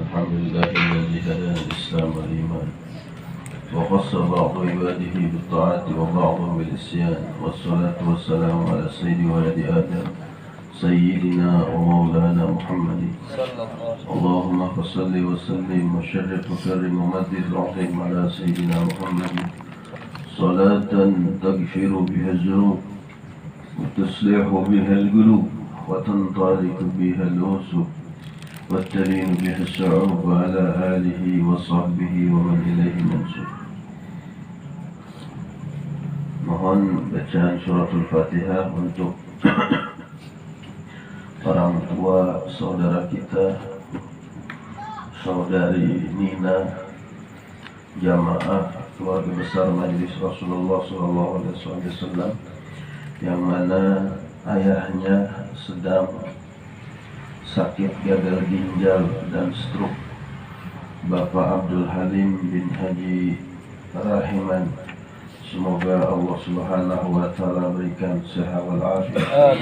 الحمد لله الذي هدانا الإسلام والإيمان وخص بعض عباده بالطاعات وبعضهم بالعصيان، والصلاة والسلام على سيد ولد آدم سيدنا ومولانا محمد. اللهم صل وسلم وشرف وكرم ومجد وعظم على سيدنا محمد صلاة تغفر بها الذنوب وتصلح بها القلوب وتنطلق بها العصب وتلين بها الشعوب وعلى آله وصحبه ومن إليه منسوب. Mohon bacaan suratul Fatihah untuk orang tua saudara kita, saudari Nina, jamaah keluarga besar Majelis Rasulullah SAW, yang mana ayahnya sedang sakit gagal ginjal dan stroke, Bapak Abdul Halim bin Haji Rahiman. Semoga Allah Subhanahu wa Ta'ala berikan sehat walafiat.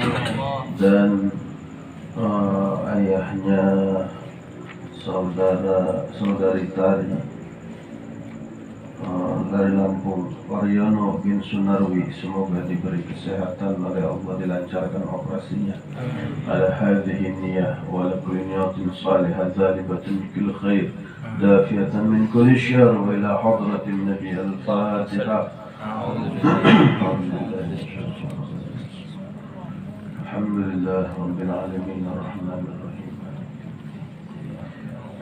Dan ayahnya saudari Tari dari Lampung, Waryono bin Sunarwi, semoga diberi kesehatan oleh Allah, dilancarkan operasinya. Ala hadhihi niyyah wa ala kulli niyatin salihah zalibatin kulli khair dafiyatan min kulli syarr wa ila hadratin nabi al-Fatiha. Alhamdulillah rabbil alamin arrahmanir rahim.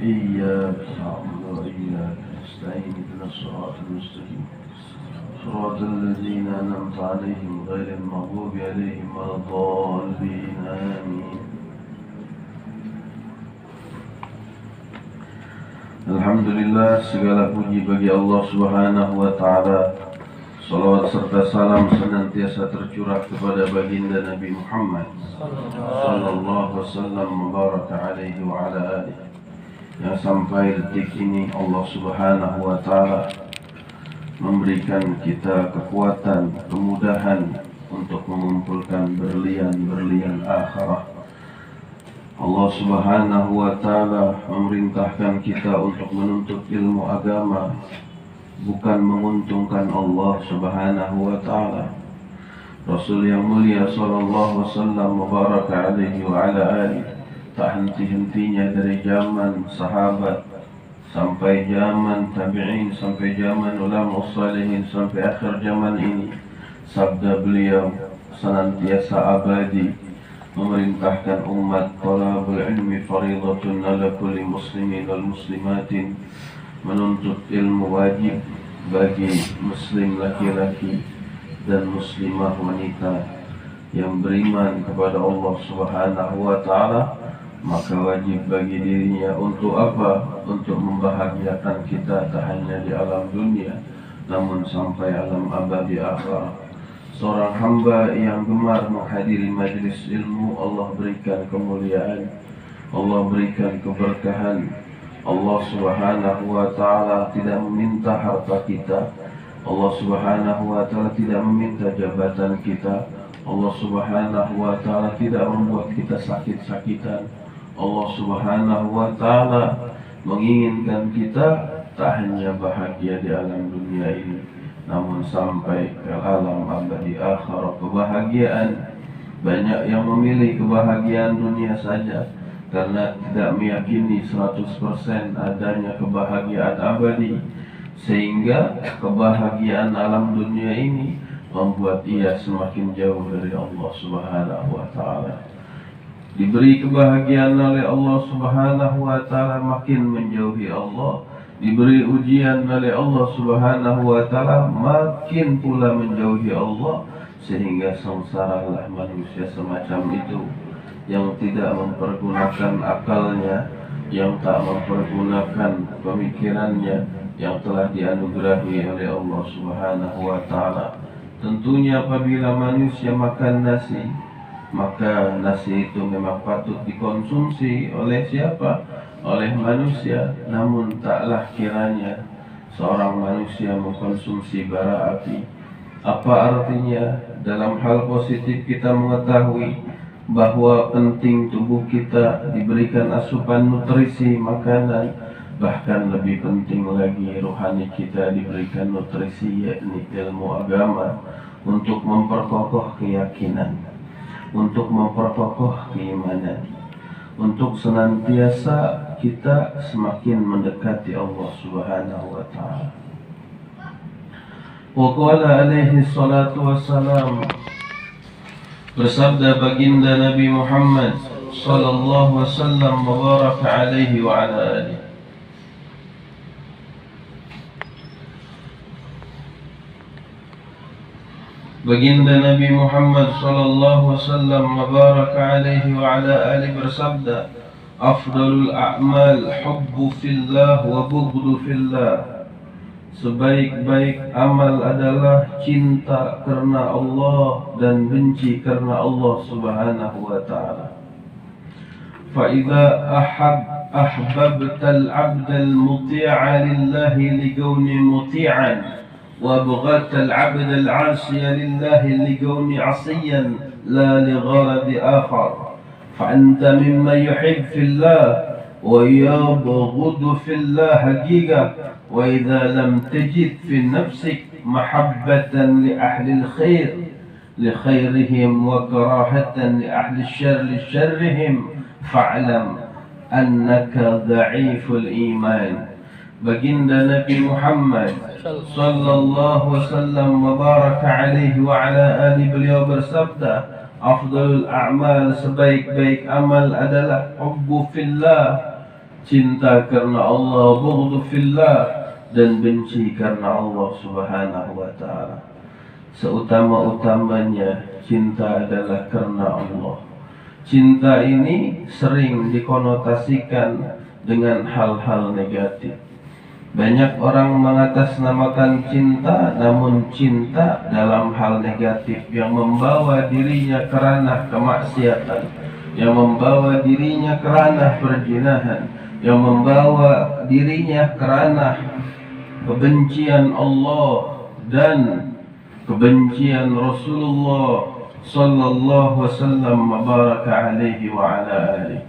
Iyyaka na'budu wa iyyaka nasta'in ihdinas siratal mustaqim siratal ladzina an'amta 'alaihim ghairil maghdubi 'alaihim waladdallin. Amin. Alhamdulillah, segala puji bagi Allah Subhanahu wa Ta'ala. Salawat serta salam senantiasa tercurah kepada baginda Nabi Muhammad sallallahu wasallam mubaraka alaihi wa ala alihi, yang sampai detik ini Allah Subhanahu wa Ta'ala memberikan kita kekuatan, kemudahan untuk mengumpulkan berlian-berlian akhirah. Allah Subhanahu wa Ta'ala memerintahkan kita untuk menuntut ilmu agama, bukan menguntungkan Allah Subhanahu wa Ta'ala. Rasul yang mulia sallallahu wasallam mubaraka alaihi wa ala alihi tak henti-hentinya dari zaman sahabat sampai zaman tabi'in, sampai zaman ulama salihin, sampai akhir zaman ini, sabda beliau senantiasa abadi memerintahkan umat, talabul ilmi faridatun ala kulli muslimin wal muslimatin, menuntut ilmu wajib bagi muslim laki-laki dan muslimah wanita yang beriman kepada Allah Subhanahu wa Ta'ala. Maka wajib bagi dirinya untuk apa? Untuk membahagiakan kita tak hanya di alam dunia, namun sampai alam abadi akhirat. Seorang hamba yang gemar menghadiri majlis ilmu, Allah berikan kemuliaan, Allah berikan keberkahan. Allah Subhanahu wa Ta'ala tidak meminta harta kita, Allah Subhanahu wa Ta'ala tidak meminta jabatan kita, Allah Subhanahu wa Ta'ala tidak membuat kita sakit-sakitan. Allah Subhanahu wa Ta'ala menginginkan kita tak hanya bahagia di alam dunia ini, namun sampai ke alam abadi akhirat kebahagiaan. Banyak yang memilih kebahagiaan dunia saja karena tidak meyakini 100% adanya kebahagiaan abadi, sehingga kebahagiaan alam dunia ini membuat ia semakin jauh dari Allah Subhanahu wa Ta'ala. Diberi kebahagiaan oleh Allah Subhanahu wa Ta'ala, makin menjauhi Allah. Diberi ujian oleh Allah Subhanahu wa Ta'ala, makin pula menjauhi Allah, sehingga sengsaralah manusia semacam itu, yang tidak mempergunakan akalnya, yang tak mempergunakan pemikirannya yang telah dianugerahi oleh Allah Subhanahu wa Ta'ala. Tentunya apabila manusia makan nasi, maka nasi itu memang patut dikonsumsi oleh siapa? Oleh manusia. Namun taklah kiranya seorang manusia mengkonsumsi bara api. Apa artinya? Dalam hal positif kita mengetahui bahwa penting tubuh kita diberikan asupan nutrisi makanan, bahkan lebih penting lagi rohani kita diberikan nutrisi, yakni ilmu agama, untuk memperkokoh keyakinan, untuk memperkokoh keimanan, untuk senantiasa kita semakin mendekati Allah Subhanahu wa Ta'ala. Wa qala alaihi salatu wassalam, bersabda baginda Nabi Muhammad sallallahu wasallam mubarak alaihi wa ala alihi, baginda Nabi Muhammad sallallahu wasallam mubarak alaihi wa ala alihi bersabda, afdalul a'mal hubbu fillah wa bughdu fillah, sebaik-baik amal adalah cinta karena Allah dan benci karena Allah Subhanahu wa Ta'ala. Fa idza ahbabta al-'abda al-muti'a lillahi liqawni muti'an wa abghadta al-'abda al-'asiya lillahi liqawni 'asiyan la li gharadi akhar, fa anta mimman yuhibbu fillah wa yabghadu fillah haqiqah. وإذا لم تجد في نفسك محبة لأهل الخير لخيرهم وكراهة لأهل الشر لشرهم فاعلم أنك ضعيف الإيمان. Baginda Nabi Muhammad sallallahu wasallam mubarak alaihi wa ala alihi beliau bersabda, afdalul a'mal, sebaik-baik amal adalah hubbu fillah, cinta karena Allah, bughdu fillah, dan benci karena Allah Subhanahu wa Ta'ala. Seutama-utamanya cinta adalah karena Allah. Cinta ini sering dikonotasikan dengan hal-hal negatif. Banyak orang mengatasnamakan cinta, namun cinta dalam hal negatif yang membawa dirinya ke ranah kemaksiatan, yang membawa dirinya ke ranah perzinahan, yang membawa dirinya ke ranah kebencian Allah dan kebencian Rasulullah sallallahu wasallam mubaraka alaihi wa ala alihi.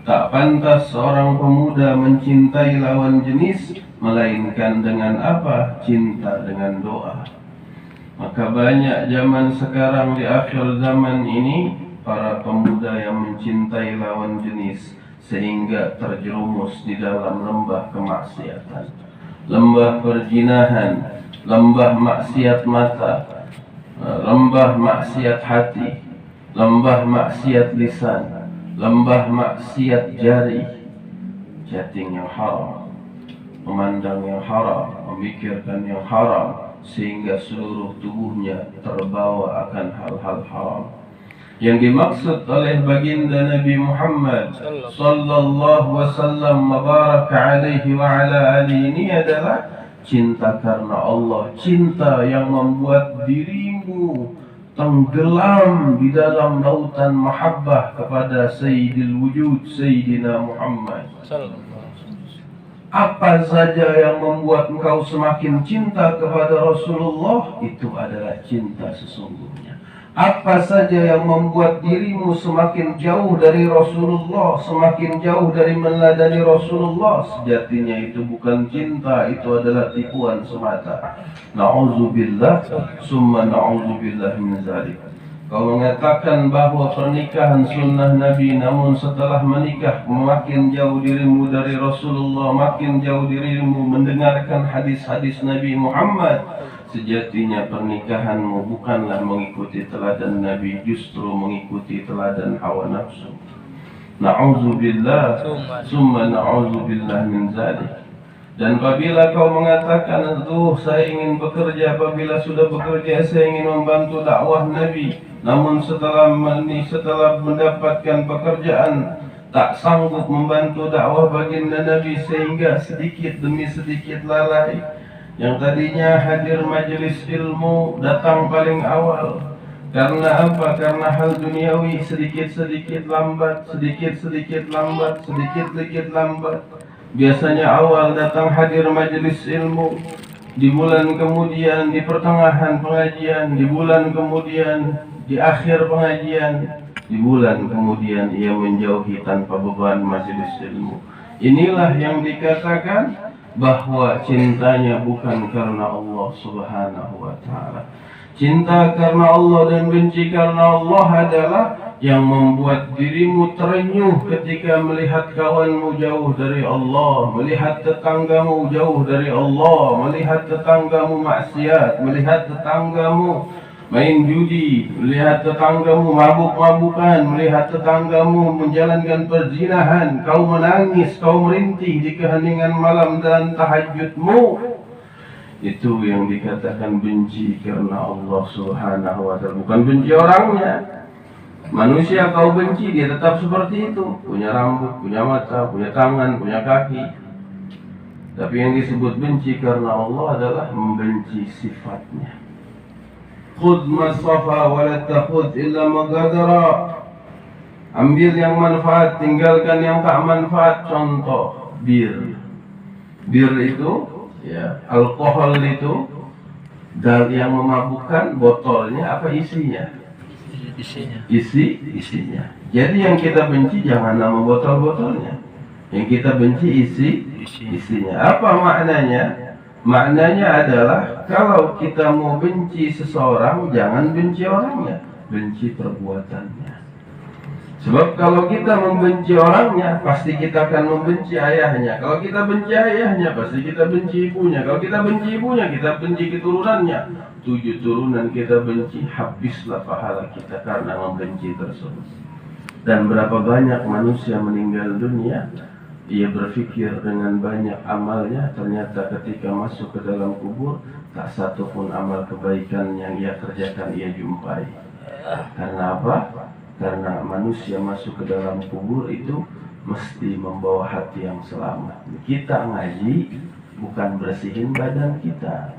Tak pantas seorang pemuda mencintai lawan jenis melainkan dengan apa? Cinta dengan doa. Maka banyak zaman sekarang, di akhir zaman ini, para pemuda yang mencintai lawan jenis sehingga terjerumus di dalam lembah kemaksiatan, lembah perzinahan, lembah maksiat mata, lembah maksiat hati, lembah maksiat lisan, lembah maksiat jari, chatting yang haram, memandang yang haram, memikirkan yang haram, sehingga seluruh tubuhnya terbawa akan hal-hal haram. Yang dimaksud oleh baginda Nabi Muhammad sallallahu wasallam mubarak alaihi wa ala alihi ini adalah cinta karena Allah, cinta yang membuat dirimu tenggelam di dalam lautan mahabbah kepada Sayyidil Wujud, Sayyidina Muhammad. Apa saja yang membuat engkau semakin cinta kepada Rasulullah, itu adalah cinta sesungguhnya. Apa saja yang membuat dirimu semakin jauh dari Rasulullah, semakin jauh dari meneladani Rasulullah, sejatinya itu bukan cinta, itu adalah tipuan semata. Na'udzubillah, summa na'udzubillah min zalik. Kau mengatakan bahwa pernikahan sunnah Nabi, namun setelah menikah makin jauh dirimu dari Rasulullah, makin jauh dirimu mendengarkan hadis-hadis Nabi Muhammad. Sejatinya pernikahanmu bukanlah mengikuti teladan Nabi, justru mengikuti teladan hawa nafsu. Na'udzubillah, summa na'udzubillah min zalik. Dan apabila kau mengatakan, saya ingin bekerja, apabila sudah bekerja saya ingin membantu dakwah Nabi, namun setelah mendapatkan pekerjaan tak sanggup membantu dakwah baginda Nabi, sehingga sedikit demi sedikit lalai. Yang tadinya hadir majelis ilmu datang paling awal. Karena apa? Karena hal duniawi sedikit-sedikit lambat, sedikit-sedikit lambat, sedikit-sedikit lambat. Biasanya awal datang hadir majelis ilmu, di bulan kemudian, di pertengahan pengajian, di bulan kemudian, di akhir pengajian, di bulan, kemudian ia menjauhi tanpa beban majelis ilmu. Inilah yang dikatakan bahwa cintanya bukan karena Allah Subhanahu wa Ta'ala. Cinta karena Allah dan benci karena Allah adalah yang membuat dirimu terenyuh ketika melihat kawanmu jauh dari Allah, melihat tetanggamu jauh dari Allah, melihat tetanggamu maksiat, melihat tetanggamu main judi, melihat tetanggamu mabuk-mabukan, melihat tetanggamu menjalankan perzinahan. Kau menangis, kau merintih di keheningan malam dan tahajudmu. Itu yang dikatakan benci karena Allah Subhanahu wa Ta'ala, bukan benci orangnya. Manusia kau benci, dia tetap seperti itu, punya rambut, punya mata, punya tangan, punya kaki. Tapi yang disebut benci karena Allah adalah membenci sifatnya. Khudh masafa wa la takhudh illa magadara. Ambil yang manfaat, tinggalkan yang tak manfaat. Contoh bir. Bir itu ya, alkohol itu, dan yang memabukkan botolnya apa isinya? Isinya. Jadi yang kita benci jangan nama botol-botolnya. Yang kita benci isinya. Apa maknanya? Maknanya adalah kalau kita mau benci seseorang, jangan benci orangnya, benci perbuatannya. Sebab kalau kita membenci orangnya, pasti kita akan membenci ayahnya. Kalau kita benci ayahnya, pasti kita benci ibunya. Kalau kita benci ibunya, kita benci keturunannya. 7 turunan kita benci, habislah pahala kita karena membenci tersebut. Dan berapa banyak manusia meninggal dunia, ia berpikir dengan banyak amalnya, ternyata ketika masuk ke dalam kubur, tak satu pun amal kebaikan yang ia kerjakan ia jumpai. Karena apa? Karena manusia masuk ke dalam kubur itu mesti membawa hati yang selamat. Kita ngaji bukan bersihin badan kita,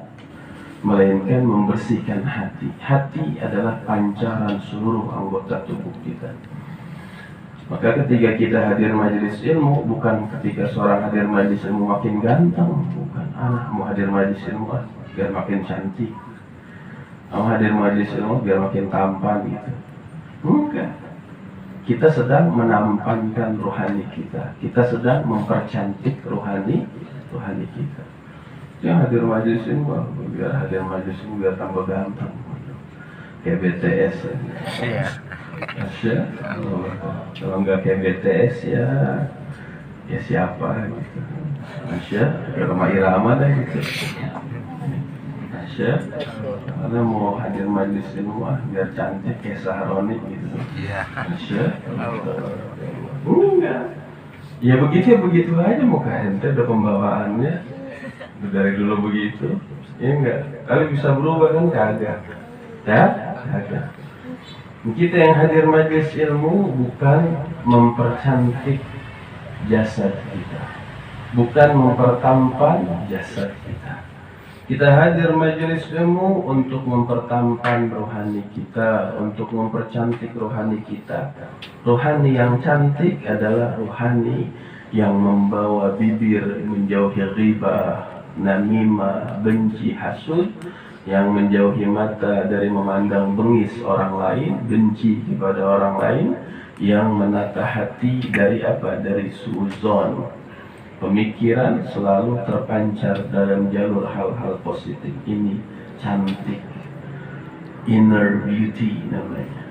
melainkan membersihkan hati. Hati adalah pancaran seluruh anggota tubuh kita. Maka ketika kita hadir majelis ilmu, bukan ketika seorang hadir majelis ilmu makin ganteng, bukan. Anak mau hadir majelis ilmu biar makin cantik, mau hadir majelis ilmu biar makin tampan gitu. Enggak. Kita sedang menampankan rohani kita. Kita sedang mempercantik rohani kita. Yang hadir majelis ilmu, biar hadir majelis ilmu biar tambah ganteng. Kayak BTS ya. Masya Allah. Kalau nggak kayak BTS ya siapa gitu. Masya, Roma Irama dah gitu. Masya, karena mau hadir majelis ilmu biar cantik kayak Saharoni gitu. Masya, enggak. Ya begitu aja muka ente udah pembawaannya. Dari dulu begitu, ya enggak. Kali bisa berubah kan kagak. Ya, kagak. Kita yang hadir majelis ilmu bukan mempercantik jasad kita, bukan mempertampan jasad kita. Kita hadir majelis ilmu untuk mempertampan rohani kita, untuk mempercantik rohani kita. Rohani yang cantik adalah rohani yang membawa bibir menjauhi riba, namimah, benci, hasud, yang menjauhi mata dari memandang bengis orang lain, benci kepada orang lain, yang menata hati dari apa? Dari suuzon. Pemikiran selalu terpancar dalam jalur hal-hal positif. Ini cantik. Inner beauty namanya.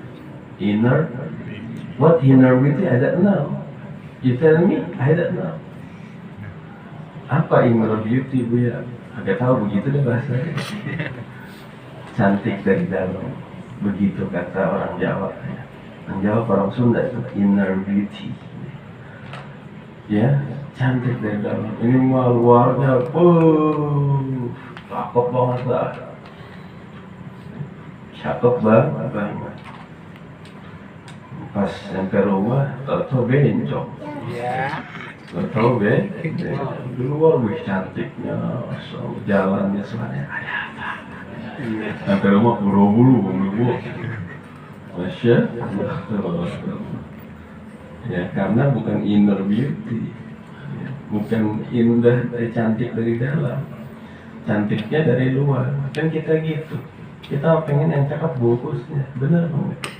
What inner beauty? I don't know. You tell me, I don't know. Apa inner beauty, Bu ya? Agak tahu begitu deh bahasanya. Cantik dari dalam, begitu kata orang Jawa. Orang Jawa, orang Sunda itu inner beauty. Ya, cantik dari dalam. Ini mah luarnya, cakep banget lah. Cakep banget. Pas sampai rumah, tau bencong. Tahu be, di luar wih cantiknya, jalannya semuanya ada apa? Sampai rumah buru-buru, Masya Allah. Ya karena bukan inner beauty, bukan indah, cantik dari dalam, cantiknya dari luar. Kan kita gitu, kita pengen yang cakep bungkusnya, benar nggak?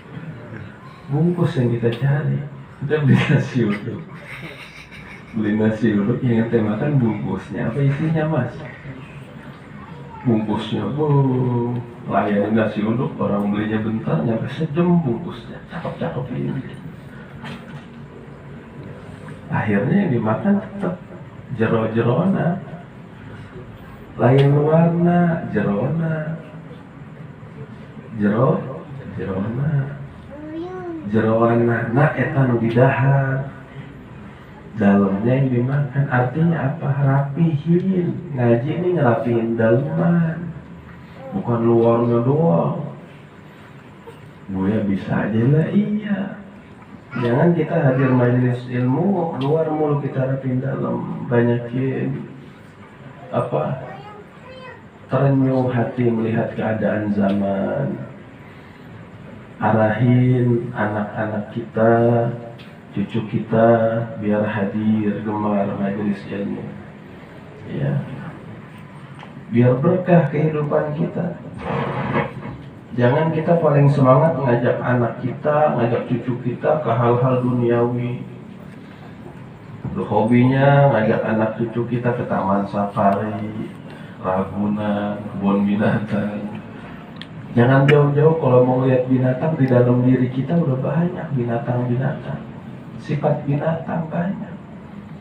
bungkus yang kita cari. Kita beli nasi uduk yang kita makan bungkusnya, apa isinya mas? Bungkusnya, layanin nasi uduk, orang belinya bentar, nyampe sejam bungkusnya, cakep-cakep ini. Akhirnya yang dimakan tetap jero-jerona, lain warna, jerona, jerowana, nah etan didahar. Dalamnya yang dimakan, artinya apa? Rapihin. Ngaji ini ngerapihin dalaman, bukan luarnya doang. Buya bisa aja lah, iya. Jangan kita hadir majelis ilmu, luar mulu kita rapihin dalam. Banyakin apa? Terenyuh hati melihat keadaan zaman. Arahin anak-anak kita, cucu kita biar hadir gemar majelis ilmu, ya, biar berkah kehidupan kita. Jangan kita paling semangat ngajak anak kita, ngajak cucu kita ke hal-hal duniawi. Hobinya ngajak anak cucu kita ke taman safari, Ragunan, kebun binatang. Jangan jauh-jauh kalau mau lihat binatang, di dalam diri kita udah banyak binatang-binatang. Sifat binatang banyak.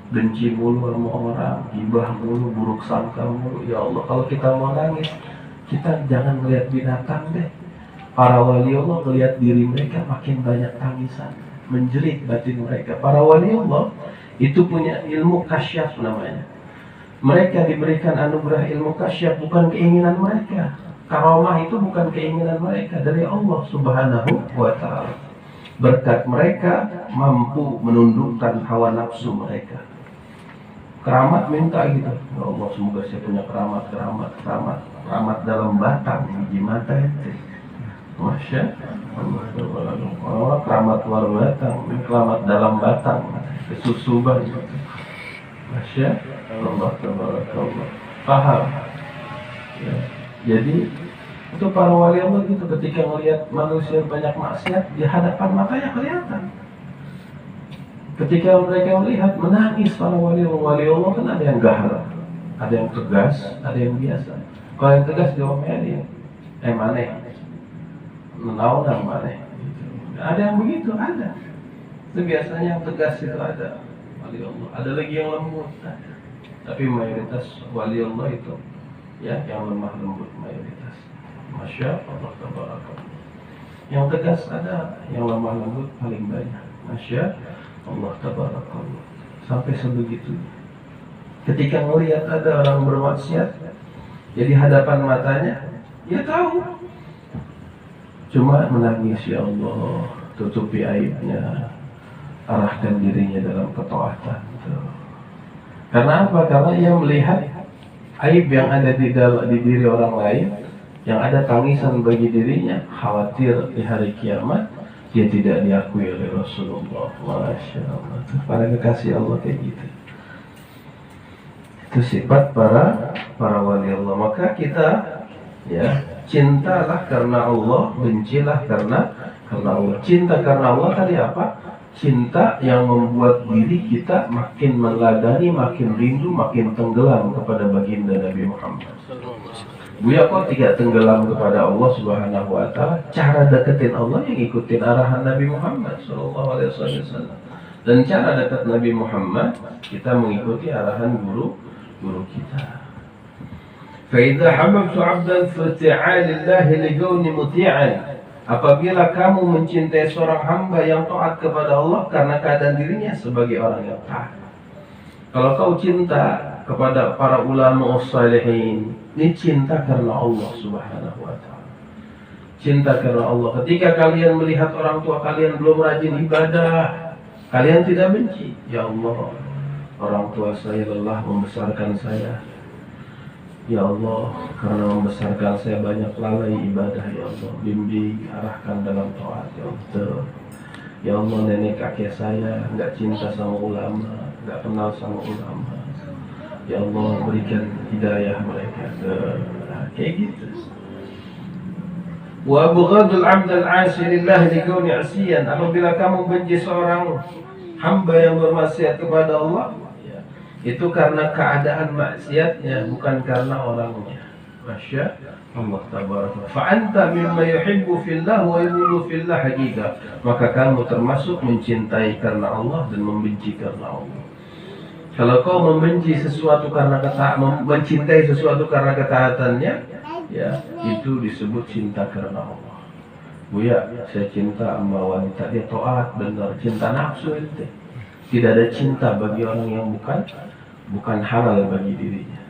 Benci mulu sama orang, gibah mulu, buruk sangka mulu. Ya Allah, kalau kita mau nangis, kita jangan melihat binatang deh. Para wali Allah melihat diri mereka makin banyak tangisan, menjerit batin mereka. Para wali Allah itu punya ilmu kasyaf namanya. Mereka diberikan anugerah ilmu kasyaf bukan keinginan mereka. Karamah itu bukan keinginan mereka, dari Allah Subhanahu wa ta'ala. Berkat mereka mampu menundukkan hawa nafsu mereka. Keramat minta gitu, ya Allah semoga saya punya keramat dalam batang biji mata itu. Masya Allah, orang keramat luar batang, keramat dalam batang, kesusuban. Masya Allah, tabarakallah. Paham? Ya. Jadi itu para wali Allah gitu, ketika melihat manusia banyak maksiat di hadapan matanya kelihatan. Ketika mereka melihat, menangis para wali Allah kan ada yang gahar, ada yang tegas, ada yang biasa. Kalau yang tegas diomelin, maneh, menaunan maneh. Ada yang begitu, ada. Itu biasanya yang tegas itu ada wali Allah. Ada lagi yang lembut, ada. Tapi mayoritas wali Allah itu ya yang lemah lembut mayoritas. Masya Allah, tabarakallah. Yang tegas ada, yang lemah lembut paling banyak. Masya Allah, tabarakallah. Sampai sebegitu. Ketika melihat ada orang bermaksiat, jadi hadapan matanya, ya tahu. Cuma menangis, ya Allah, tutupi aibnya, arahkan dirinya dalam ketaatan. Karena apa? Karena ia melihat aib yang ada di diri orang lain, yang ada tangisan bagi dirinya, khawatir di hari kiamat dia tidak diakui oleh Rasulullah. Masya Allah, para kekasih Allah kayak gitu. Itu sifat para wali Allah. Maka kita ya cintalah karena Allah, bencilah karena Allah. Cinta karena Allah tadi apa? Cinta yang membuat diri kita makin meladani, makin rindu, makin tenggelam kepada baginda Nabi Muhammad. Buya kok tidak tenggelam kepada Allah Subhanahu wa ta'ala? Cara deketin Allah yang ikutin arahan Nabi Muhammad sallallahu alaihi wasallam. Dan cara dekat Nabi Muhammad, kita mengikuti arahan guru kita. Fa idza hababtu 'abdan fa ta'alillahi li kauni muti'an. Apabila kamu mencintai seorang hamba yang taat kepada Allah karena keadaan dirinya sebagai orang yang taat. Kalau kau cinta kepada para ulama salihin, ini cinta karena Allah Subhanahu wa ta'ala. Cinta karena Allah. Ketika kalian melihat orang tua kalian belum rajin ibadah, kalian tidak benci. Ya Allah, orang tua saya lelah membesarkan saya. Ya Allah, karena membesarkan saya banyak lalai ibadah. Ya Allah, bimbing, arahkan dalam taat. Ya Allah, ya Allah, nenek kakek saya nggak cinta sama ulama, nggak kenal sama ulama. Ya Allah, berikan hidayah mereka. Kayak gitu. Wa abghadul 'abd al-'asi lillah likauni 'asiyan, apabila kamu benci seorang hamba yang bermaksiat kepada Allah, ya, itu karena keadaan maksiatnya, bukan karena orangnya. Masya Allah tabaraka. Fa anta mimma yuhibbu fillah wa yubghidu fillah haqiqah. Maka kamu termasuk mencintai karena Allah dan membenci karena Allah. Kalau kau membenci sesuatu karena mencintai sesuatu karena ketaatannya, ya, itu disebut cinta karena Allah. Buya, saya cinta sama wanita, dia taat benar, cinta nafsu itu. Tidak ada cinta bagi orang yang bukan halal bagi dirinya.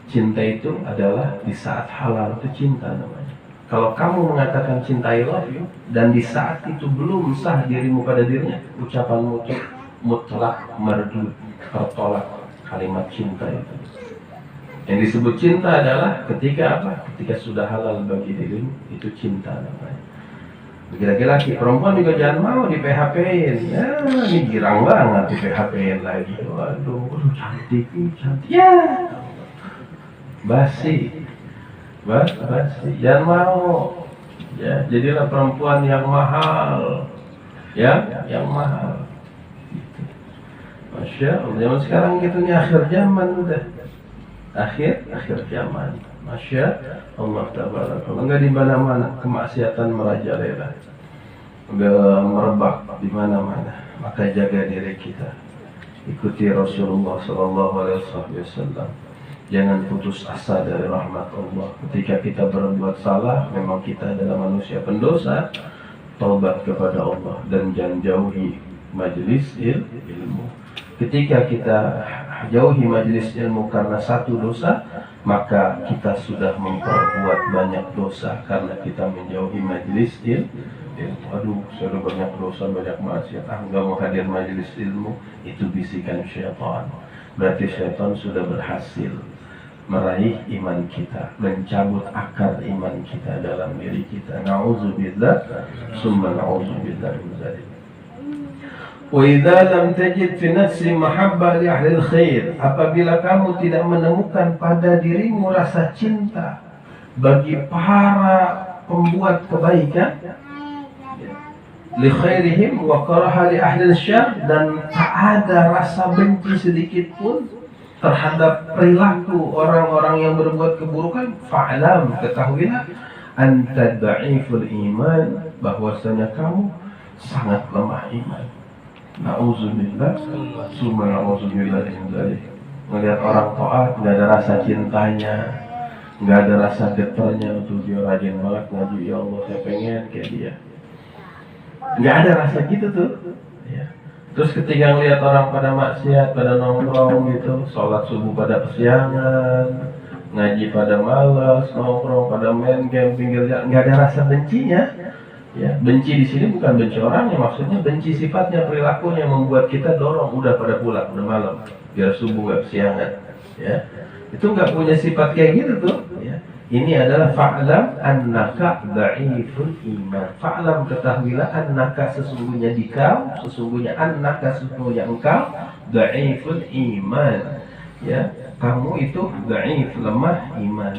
Cinta itu adalah di saat halal, itu cinta namanya. Kalau kamu mengatakan cinta I love you dan di saat itu belum sah dirimu pada dirinya, ucapanmu itu mutlak merdud, tertolak kalimat cinta itu. Yang disebut cinta adalah ketika apa? Ketika sudah halal bagi dirimu, itu cinta namanya. Laki-laki, perempuan juga jangan mau di PHP-in. Ya, ini girang banget di PHP-in lagi. Waduh, cantik. Ya, basi. Jangan mau. Ya, jadilah perempuan yang mahal. Ya, yang mahal. Gitu. Masya Allah, zaman sekarang gitu nih, akhir zaman udah. Akhir zaman. Masya Allah tabarakallah. Enggak di mana-mana kemaksiatan merajalela. Udah merebak di mana-mana. Maka jaga diri kita. Ikuti Rasulullah sallallahu alaihi wasallam. Jangan putus asa dari rahmat Allah. Ketika kita berbuat salah, memang kita adalah manusia pendosa. Taubat kepada Allah dan jangan jauhi majelis ilmu. Ketika kita jauhi majelis ilmu karena satu dosa, maka kita sudah memperbuat banyak dosa karena kita menjauhi majelis ilmu. Aduh, sudah banyak dosa, banyak maksiat. Enggak mau hadir majelis ilmu, itu bisikan syaitan. Berarti syaitan sudah berhasil meraih iman kita, mencabut akar iman kita dalam diri kita. Na'udzubillah, summa na'udzubillah min dzalik. Wa idza lam tajid fi nafsi mahabbah li ahli khair, apabila kamu tidak menemukan pada dirimu rasa cinta bagi para pembuat kebaikan, li khairihim wa karaha li ahli syarr, dan tak ada rasa benci sedikit pun terhadap perilaku orang-orang yang berbuat keburukan, fa'lam, ketahuilah, anta dha'iful iman, bahwasanya kamu sangat lemah iman. Na'udzubillah, summa na'udzubillah min dzalik. Melihat orang taat, nggak ada rasa cintanya, nggak ada rasa getarnya untuk dia rajin banget ngaji, ya Allah saya pengen kayak dia. Nggak ada rasa gitu tuh. Ya. Terus ketika ngelihat orang pada maksiat, pada nongkrong gitu, sholat subuh pada kesiangan, ngaji pada malas, nongkrong pada main game pinggir jalan, nggak ada rasa bencinya. Ya, benci di sini bukan benci orangnya, maksudnya benci sifatnya, perilakunya membuat kita dorong, udah pada pulang, udah malam, biar subuh gak kesiangan. Ya, itu nggak punya sifat kayak gitu tuh. Ya. Ini adalah fa'lam annaka dha'iful iman. Fa'lam, ketahuilah, annaka sesungguhnya engkau dha'iful iman. Ya, kamu itu dha'if, lemah iman.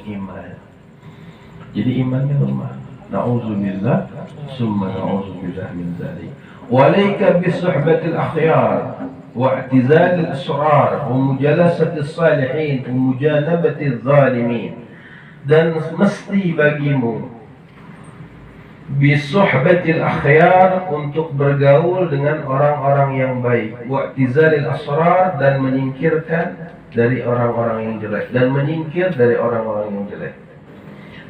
Jadi imannya lemah. Na'udzubillah, summa na'udzubillah min dzalik. Wa alayka bi suhbatil akhyar wa i'tizalil asrar wa mujalasatis salihin wa mujanabatiz zalimin. Dan mesti bagimu bisuhbatil akhyar, untuk bergaul dengan orang-orang yang baik, wa'tizalil asrar, dan menyingkirkan dari orang-orang yang jelek, dan menyingkir dari orang-orang yang jelek,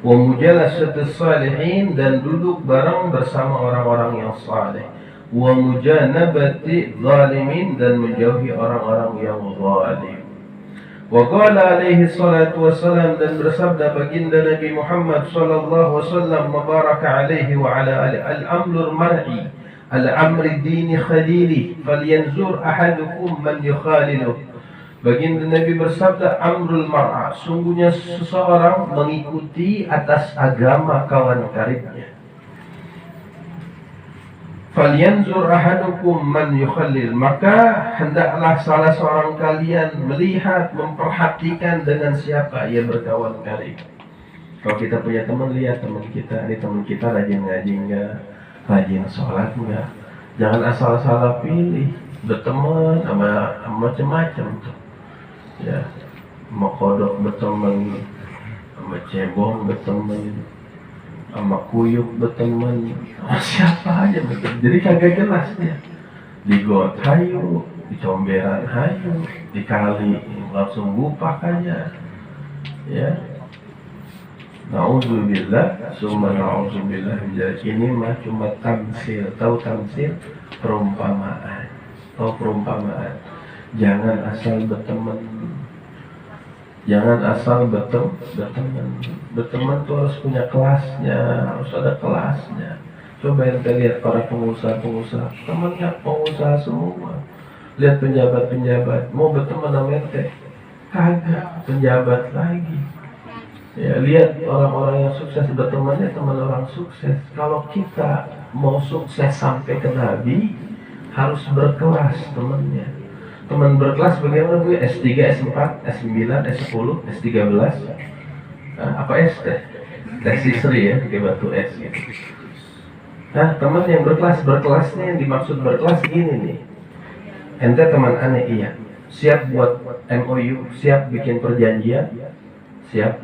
wa mujalasatis salihin, dan duduk bareng bersama orang-orang yang saleh, wa mujanabati zalimin, dan menjauhi orang-orang yang zalim. Wa qala alaihi salatu wassalam, dan bersabda baginda Nabi Muhammad sallallahu wasallam mubaraka alaihi wa ala alihi, al-amrul mar'i al-amri dini khalili falyanzur ahadukum man yukhalilu. Baginda Nabi bersabda, amrul mar'a, sungguhnya seseorang mengikuti atas agama kawan karibnya. Falyanzur ahadukum man yukhalil, maka hendaklah salah seorang kalian melihat, memperhatikan dengan siapa ia berkawan karib. Kalau kita punya teman, lihat teman kita, ini teman kita rajin ngaji enggak, rajin sholat enggak. Jangan asal-asal pilih berteman sama macam-macam tuh. Ya, sama kodok berteman, sama cebong berteman, sama kuyuk berteman, sama siapa aja berteman. Jadi kagak jelas ya. Di got hayu, di comberan hayu, di kali langsung bupak aja. Ya. Na'udzubillah, summa na'udzubillah. Ini mah cuma tamsil. Tahu tamsil? Perumpamaan. Tahu perumpamaan. Jangan asal berteman. Jangan asal berteman. Berteman tuh harus punya kelasnya, harus ada kelasnya. Coba ente lihat para pengusaha-pengusaha, temannya pengusaha semua. Lihat penjabat-penjabat, mau berteman sama ente, kagak, penjabat lagi. Ya, lihat orang-orang yang sukses bertemannya teman orang sukses. Kalau kita mau sukses sampai ke Nabi, harus berkelas temannya. Teman berkelas bagaimana gue? S3, S4, S9, S10, S13, apa S teh? Tes istri ya, pakai batu S gitu. Nah, teman yang berkelasnya yang dimaksud berkelas gini nih. Ente teman aneh, iya. Siap buat MOU, siap bikin perjanjian, siap.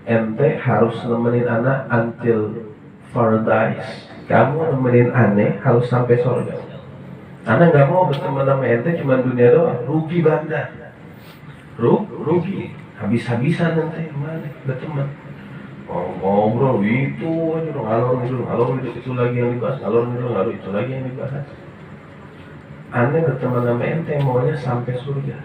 Ente harus nemenin anak until paradise. Kamu nemenin aneh harus sampai surga. Anak nggak mau berteman sama ente cuma dunia doang, rugi bandar. Rugi, habis-habisan ente mana berteman. Ngobrol itu aja, ngalor itu lagi yang dibahas, ngalor itu lagi yang dibahas. Aneh berteman sama ente maunya sampai surga.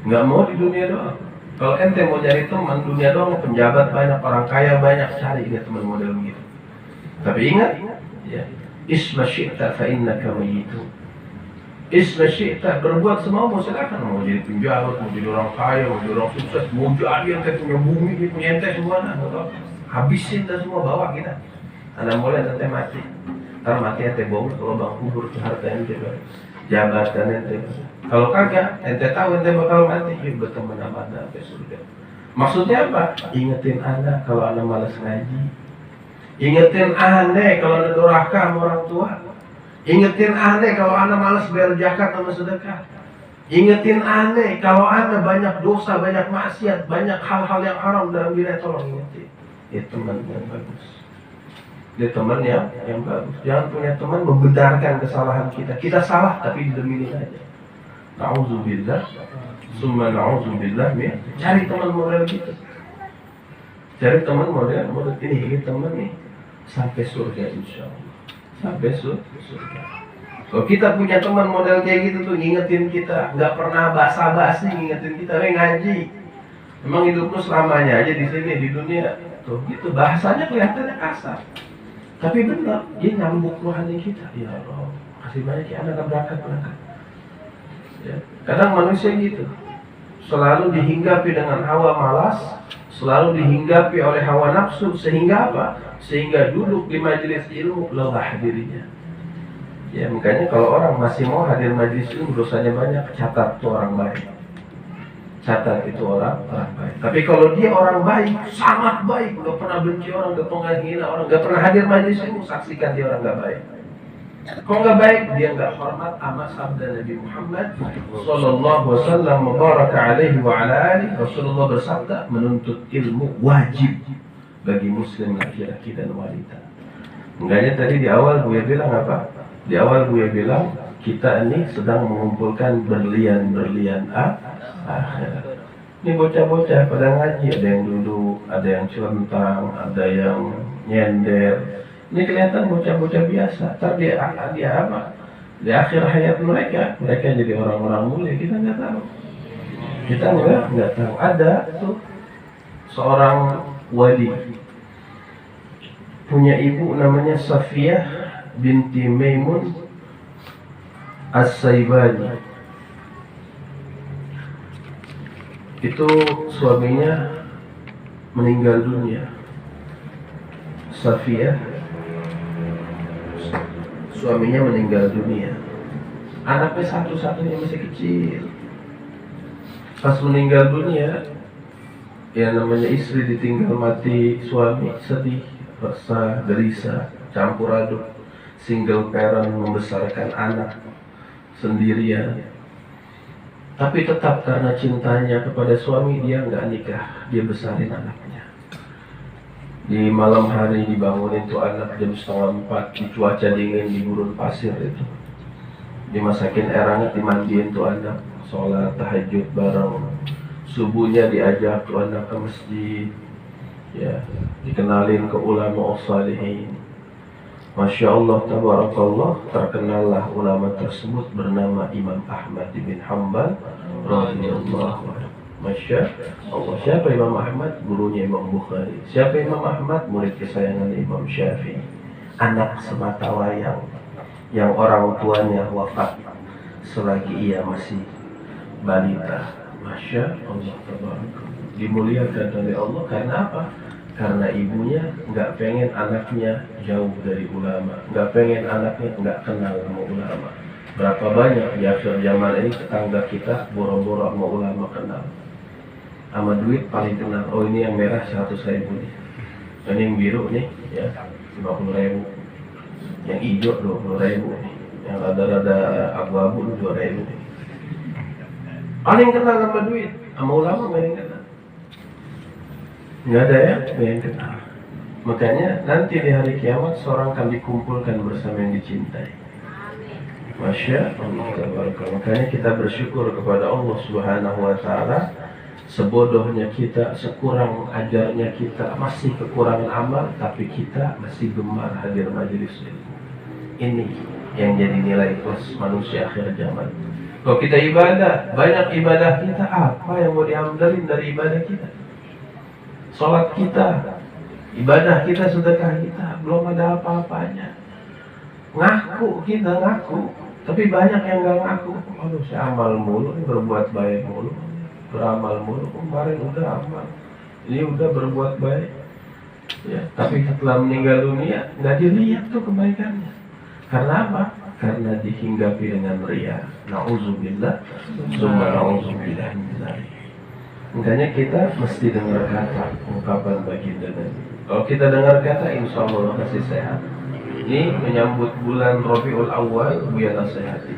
Nggak mau di dunia doang. Kalau ente mau cari teman dunia doang, penjabat banyak, orang kaya banyak, cari dia teman model begitu. Tapi ingat, ya, isma syi'ta fa innaka mayyitun. Isma syi'ta, berbuat semau silakan, mau jadi penjabat, mau jadi orang kaya, mau jadi orang sukses, mau jadi ente punya bumi, punya ente semua, habisin dah semua, bawa kita. Anda mulai ente mati, ntar mati ente bongkar ke lubang kubur ke harta ente, jabatan ente. Kalau kagak, ente tahu ente bakal mati, yuk berteman sama anda sampai surga. Maksudnya apa? Ingetin anak kalau anak malas ngaji. Ingetin aneh kalau anak durhaka sama orang tua. Ingetin aneh kalau anak malas bayar zakat sama sedekah. Ingetin aneh kalau anak banyak dosa, banyak maksiat, banyak hal-hal yang haram dalam diri, tolong ingetin. Dia teman yang bagus. Dia teman yang bagus. Jangan punya teman membenarkan kesalahan kita. Kita salah tapi dideminin aja. Na'udzubillah, summa na'udzubillah. Cari teman model gitu. Cari teman model ini teman nih sampai surga insyaallah. Sampai surga. Kalau kita punya teman model kayak gitu tuh ngingetin kita, nggak pernah basa-basi ngingetin kita, ngaji. Memang hidup lu selamanya aja di sini di dunia. Tuh gitu bahasanya kelihatannya kasar. Tapi benar, dia nyambuk rohani kita. Ya Allah, kasih banyak ya anak berangkat. Ya. Kadang manusia gitu, selalu dihinggapi dengan hawa malas, selalu dihinggapi oleh hawa nafsu, sehingga apa? Sehingga duduk di majelis ilmu lelah dirinya. Ya makanya kalau orang masih mau hadir majelis ilmu dosanya banyak, catat tuh orang baik. Catat itu orang baik. Tapi kalau dia orang baik, sangat baik, gak pernah benci orang, gak pernah hina orang, gak pernah hadir majelis ilmu, saksikan dia orang gak baik. Kalau nggak baik, dia nggak hormat sama sabda Nabi Muhammad sallallahu alaihi wasallam mubaraka alaihi wa ala alihi. Rasulullah bersabda, menuntut ilmu wajib bagi muslim laki-laki dan wanita. Enggaknya tadi di awal gue bilang apa? Di awal gue bilang kita ini sedang mengumpulkan berlian-berlian akhirat. Ini bocah-bocah pada ngaji, ada yang duduk, ada yang celentang, ada yang nyender. Ini kelihatan bocah-bocah biasa. Ntar dia apa? Di akhir hayat mereka jadi orang-orang mulia. Kita nggak tahu. Kita nggak tahu. Ada tuh seorang wali punya ibu namanya Safiyah binti Maimun As-Saibani. Itu suaminya meninggal dunia. Safiyah suaminya meninggal dunia. Anaknya satu-satunya masih kecil. Pas meninggal dunia, yang namanya istri ditinggal mati suami, sedih, resah, gelisah, campur aduk, single parent membesarkan anak sendirian. Tapi tetap karena cintanya kepada suami dia nggak nikah, dia besarin anaknya. Di malam hari dibangunin tuh anak jam 3:30 di cuaca dingin di gurun pasir itu. Dimasakin air hangat, dimandiin tuh anak, sholat tahajud bareng. Subuhnya diajak tuh anak ke masjid, ya, dikenalin ke ulama salihin. Masya Allah, tabarakallah, terkenallah ulama tersebut bernama Imam Ahmad bin Hanbal radhiyallahu anhu. Masya Allah, siapa Imam Ahmad? Gurunya Imam Bukhari. Siapa Imam Ahmad? Murid kesayangan Imam Syafi'i. Anak semata wayang yang orang tuanya wafat selagi ia masih balita. Masya Allah, tabarakallah, dimuliakan oleh Allah. Karena apa? Karena ibunya nggak pengen anaknya jauh dari ulama, nggak pengen anaknya nggak kenal sama ulama. Berapa banyak di akhir zaman ini tetangga kita boro-boro sama ulama kenal, sama duit paling kenal. Oh ini yang merah 100.000 nih, ini yang biru nih ya 50.000, yang hijau 20.000 nih, yang rada-rada abu-abu 2.000 nih. Paling kenal sama duit, sama ulama nggak yang kenal. Nggak ada yang kenal. Makanya nanti di hari kiamat seorang akan dikumpulkan bersama yang dicintai. Masya Allah. Makanya kita bersyukur kepada Allah Subhanahu wa Ta'ala. Sebodohnya kita, sekurang ajarnya kita, masih kekurangan amal, tapi kita masih gemar hadir majelis ilmu. Ini yang jadi nilai plus manusia akhir zaman. Kalau kita ibadah, banyak ibadah kita, apa yang mau diambilin dari ibadah kita? Salat kita, ibadah kita, sedekah kita, belum ada apa-apanya. Ngaku kita, ngaku, tapi banyak yang gak ngaku. Aduh, saya amal mulu, berbuat baik mulu, beramal mulu. Kemarin udah amal, ini udah berbuat baik, ya. Tapi setelah meninggal dunia, nggak dilihat tuh kebaikannya. Karena apa? Karena dihinggapi dengan riya. Na'udzubillah, summa na'udzubillah min dzalik. Makanya kita mesti dengar kata ungkapan baginda Nabi. Kalau kita dengar kata, insya Allah kasih sehat. Ini menyambut bulan Rabiul Awal, Buya nasihati.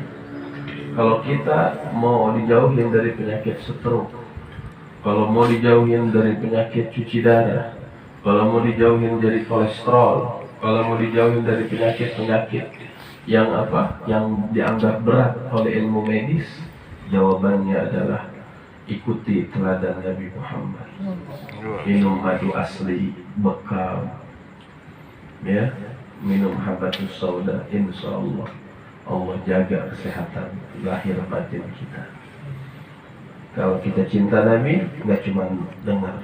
Kalau kita mau dijauhin dari penyakit stroke, kalau mau dijauhin dari penyakit cuci darah, kalau mau dijauhin dari kolesterol, kalau mau dijauhin dari penyakit-penyakit yang dianggap berat oleh ilmu medis, jawabannya adalah ikuti teladan Nabi Muhammad. Minum madu asli bekal, ya, minum habatus sauda, insya Allah Allah jaga kesehatan lahir batin kita. Kalau kita cinta Nabi, nggak cuma dengar,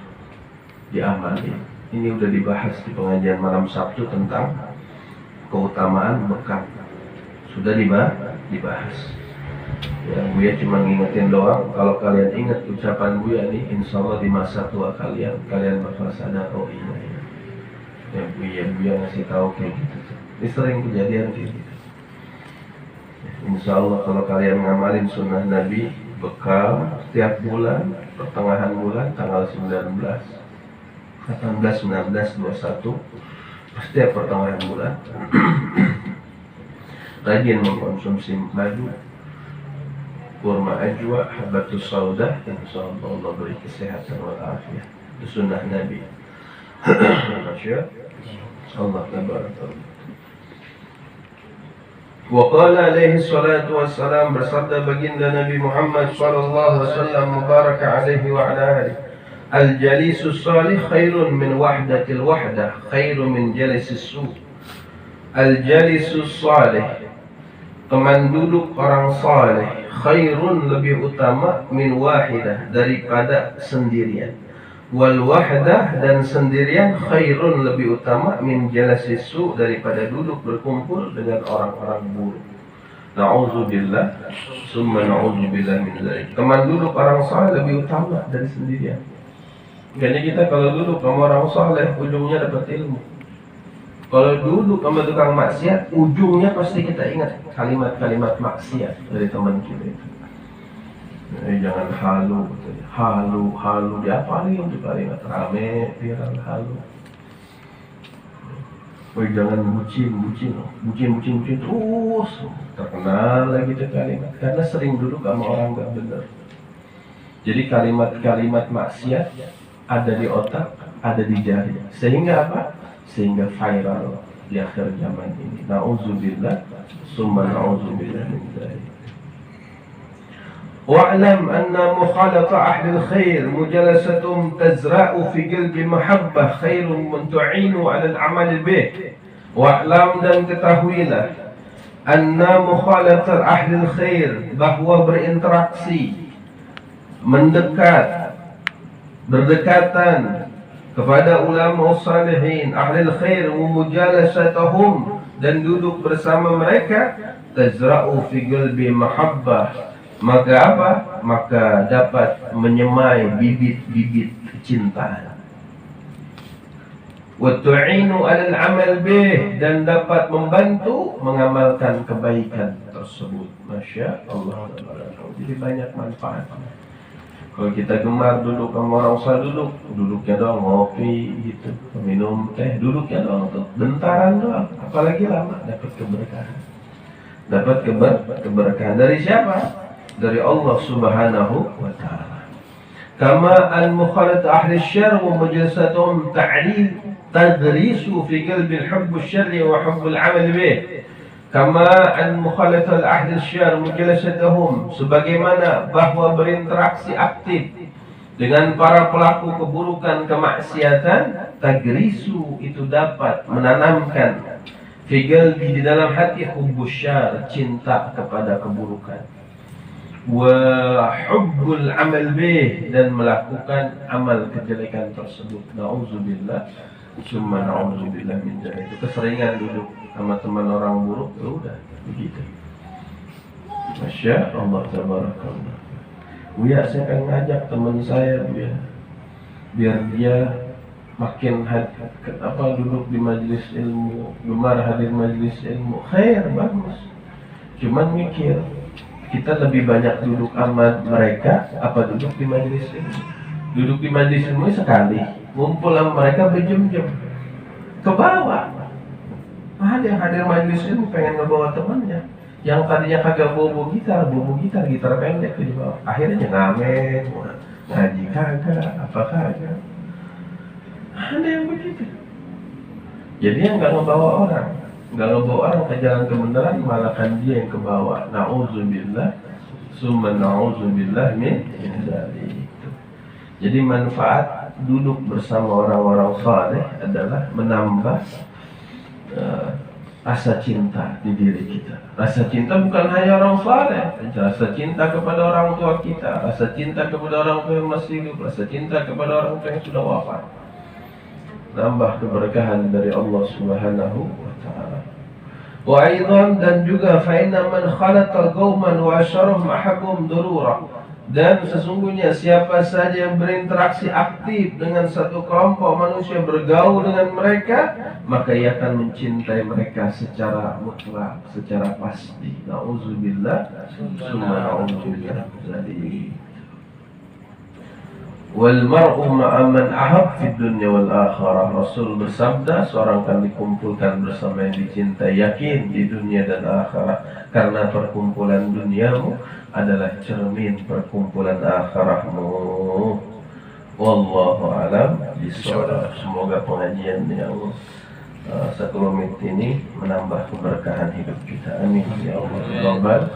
diamali. Ini udah dibahas di pengajian malam Sabtu tentang keutamaan bekal, sudah dibahas. Ya, Buya cuma ngingetin doang. Kalau kalian ingat ucapan Buya nih, insya Allah di masa tua kalian bakal sadar, oh iya ya, Buya ngasih tahu kayak gitu. Ini sering kejadian kayak gitu. Insya Allah kalau kalian ngamalin sunnah Nabi, bekal setiap bulan, pertengahan bulan, tanggal 19, 18, 19, 21, setiap pertengahan bulan, rajin mengkonsumsi madu, kurma ajwa, habatus sauda, insyaallah Allah beri kesehatan wal afiat. Itu sunnah Nabi. Masya Allah tabarakallah. Wa qala alaihi salatu wassalam, bersabda baginda Nabi Muhammad sallallahu alaihi wasallam, mubaraka alaihi wa ala alihi, al-jalisus salih khairun min wahdatil wahdah, khairun min jalisis su'. Al-jalisus salih, teman duduk orang saleh, khairun lebih utama, min wahidah, daripada sendirian. Wal wahdah, dan sendirian, khairun lebih utama, min jalasis su', daripada duduk berkumpul dengan orang-orang buruk. Na'udzubillah, summa na'udzubillah min dzalik. Teman duduk orang saleh lebih utama dari sendirian. Jadi kita kalau duduk sama orang saleh, ujungnya dapat ilmu. Kalau duduk sama tukang maksiat, ujungnya pasti kita ingat kalimat-kalimat maksiat dari teman kita itu. Jangan halu, halu diapalin di kalimat rame viral halu. Jangan bucin terus terkenal lagi itu kalimat karena sering dulu sama orang nggak benar. Jadi kalimat-kalimat maksiat ada di otak, ada di jari, sehingga apa? Sehingga viral di akhir zaman ini. Nauzubillah, summa nauzubillah min dzalik. Wa'lam anna mukhalata ahli al-khair mujalasatum tazra'u fi qalbi mahabbah khairun min tu'inu 'ala al-'amal bih. Wa'lam, dan ketahuilah, anna mukhalata ahli al-khair, bahwa berinteraksi, mendekat, berdekatan kepada ulama salihin, ahli al-khair, mujalasatuhum, dan duduk bersama mereka, tazra'u fi qalbi mahabbah, maka apa? Maka dapat menyemai bibit-bibit kecintaan. Wa tu'inu 'alal 'amal bih, dan dapat membantu mengamalkan kebaikan tersebut. Masya Allah. Jadi banyak manfaat. Kalau kita gemar duduk sama orang usah duduknya doang ngopi gitu, minum teh, duduknya doang tuh bentaran doang, apalagi lama dapat keberkahan. Dapat keberkahan dari siapa? Dari Allah Subhanahu wa ta'ala. Kama an mukhalat ahli syarr wa majalisatuhum tadrisu fi qalbi al-hubb asy-syarri wa hubb al-'amal bih. Kama an mukhalat ahli syarr majalisatuhum, sebagaimana bahwa berinteraksi aktif dengan para pelaku keburukan kemaksiatan, tagrisu, itu dapat menanamkan fi qalbi, di dalam hati, hubbus syarr, cinta kepada keburukan, wa hubbul amal bih, dan melakukan amal kejelekan tersebut. Nauzubillah, summa nauzubillah min dzalik. Itu keseringan duduk sama teman orang buruk, ya udah begitu. Masya Allah, tabarakallah. Buya, saya akan ngajak teman saya, Buya, biar dia makin duduk di majelis ilmu, gemar hadir majelis ilmu. Khair, bagus. Cuman mikir, kita lebih banyak duduk sama mereka apa duduk di majelis ilmu? Duduk di majelis ilmu sekali, ngumpul sama mereka berjam-jam, ke bawah. Ada yang hadir majelis ilmu pengen ngebawa temannya, yang tadinya kagak bawa gitar pendek ke bawah, akhirnya ngamen, ngaji kagak, apa kagak. Ada yang begitu. Jadi yang nggak ngebawa orang ke jalan kebenaran, malah kan dia yang ke bawah. Nauzubillah, summa nauzubillah min dzalik. Jadi manfaat duduk bersama orang-orang saleh adalah menambah rasa cinta di diri kita. Rasa cinta bukan hanya orang saleh, rasa cinta kepada orang tua kita, rasa cinta kepada orang tua yang masih hidup, rasa cinta kepada orang tua yang sudah wafat. Nambah keberkahan dari Allah Subhanahu wa ta'ala. Wa aidan, dan juga fa inna man khalaqa qauman wa asharahum ahabbum durura, dan sesungguhnya siapa saja yang berinteraksi aktif dengan satu kelompok manusia, bergaul dengan mereka, maka ia akan mencintai mereka secara mutlak, secara pasti. Nauzubillah, summa nauzubillah dzalik. Wal mar'u ma'a man ahab fid dunya wal akhirah. Rasul bersabda, seorang akan dikumpulkan bersama yang dicintai, yakin, di dunia dan akhirat, karena perkumpulan duniamu adalah cermin perkumpulan akhirahmu. Wallahu a'lam bishawab. Semoga pengajian yang sekelumit ini menambah keberkahan hidup kita. Amin ya Allah.